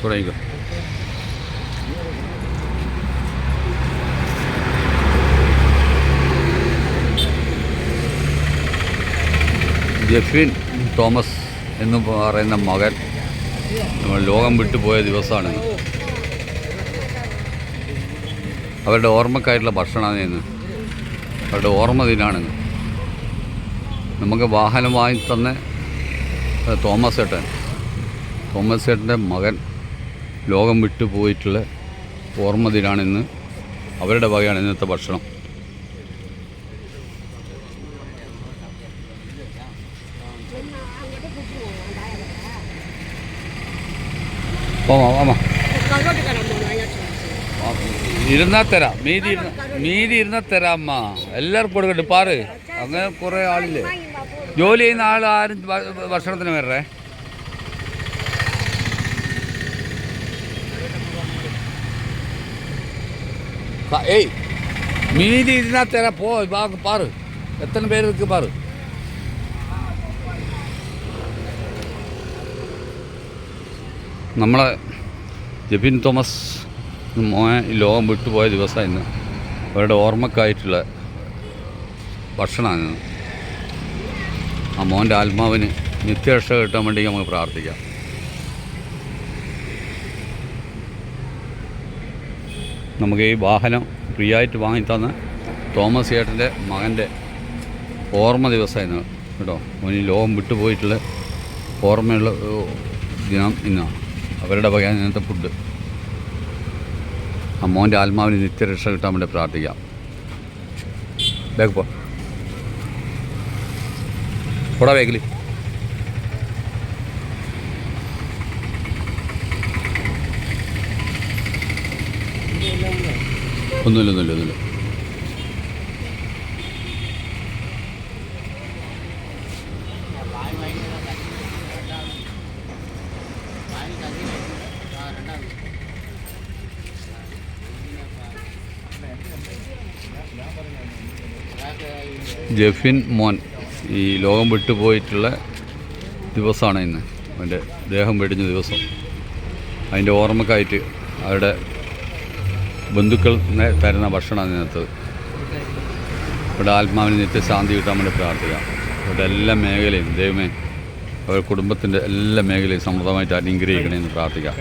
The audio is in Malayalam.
തുടങ്ങിക്കോ. ജെഫിൻ തോമസ് എന്ന് പറയുന്ന മകൻ നമ്മൾ ലോകം വിട്ടുപോയ ദിവസമാണ്. അവരുടെ ഓർമ്മക്കായിട്ടുള്ള ഭക്ഷണമാണ് ഇന്ന്. അവരുടെ ഓർമ്മ ദിനാണിന്ന്. നമുക്ക് വാഹനം വാങ്ങി തന്നെ തോമസ് ഏട്ടൻ്റെ മകൻ ലോകം വിട്ടുപോയിട്ടുള്ള ഓർമ്മ ദിനാണിന്ന്. അവരുടെ വകയാണ് ഇന്നത്തെ ഭക്ഷണം. ഇരുന്നാൽ തരാം, മീതി ഇരുന്നാൽ തരാം അമ്മ. എല്ലാവർക്കും കൊടുക്കട്ടെ. പാറ് അങ്ങനെ കുറേ ആളില്ലേ, ജോലി ചെയ്യുന്ന ആരും ഭക്ഷണത്തിന് വരേ. ഏയ് മീതി ഇരുന്നാൽ തരാം. പാറ് എത്ര പേര് ഇருக்கு പാറ്. നമ്മളെ ജെഫിൻ തോമസ് മോൻ ലോകം വിട്ടുപോയ ദിവസമാണ് ഇന്ന്. അവരുടെ ഓർമ്മക്കായിട്ടുള്ള ഭക്ഷണമാണ്. ആ മോൻ്റെ ആത്മാവിന് നിത്യരക്ഷ കിട്ടാൻ വേണ്ടി നമുക്ക് പ്രാർത്ഥിക്കാം. നമുക്ക് ഈ വാഹനം ഫ്രീ ആയിട്ട് വാങ്ങിത്തന്ന തോമസ് ചേട്ടൻ്റെ മകൻ്റെ ഓർമ്മ ദിവസമായിരുന്നു കേട്ടോ. മോന് ലോകം വിട്ടുപോയിട്ടുള്ള ഓർമ്മയുള്ള ദിനം ഇന്നാണ്. അവരുടെ വകയാണ് ഇന്നത്തെ ഫുഡ്. ആ മോൻ്റെ ആത്മാവിന് നിത്യരക്ഷ കിട്ടാൻ വേണ്ടി പ്രാർത്ഥിക്കാം. ബാഗ് പോടാ ബാഗിൽ. ഒന്നുമില്ല. ജെഫിൻ മോൻ ഈ ലോകം വിട്ടുപോയിട്ടുള്ള ദിവസമാണ് ഇന്ന്. അവൻ്റെ ദേഹം വെടിഞ്ഞ ദിവസം. അതിൻ്റെ ഓർമ്മക്കായിട്ട് അവരുടെ ബന്ധുക്കൾ തരുന്ന ഭക്ഷണമാണ് ഇതിനകത്തത്. ഇവിടെ ആത്മാവിന് നിത്യശാന്തി കിട്ടാൻ വേണ്ടി പ്രാർത്ഥിക്കാം. അവരുടെ എല്ലാ മേഖലയും ദൈവമേ അവരുടെ കുടുംബത്തിൻ്റെ എല്ലാ മേഖലയും സമൃദ്ധമായിട്ട് അനുഗ്രഹിക്കണമെന്ന് പ്രാർത്ഥിക്കാം.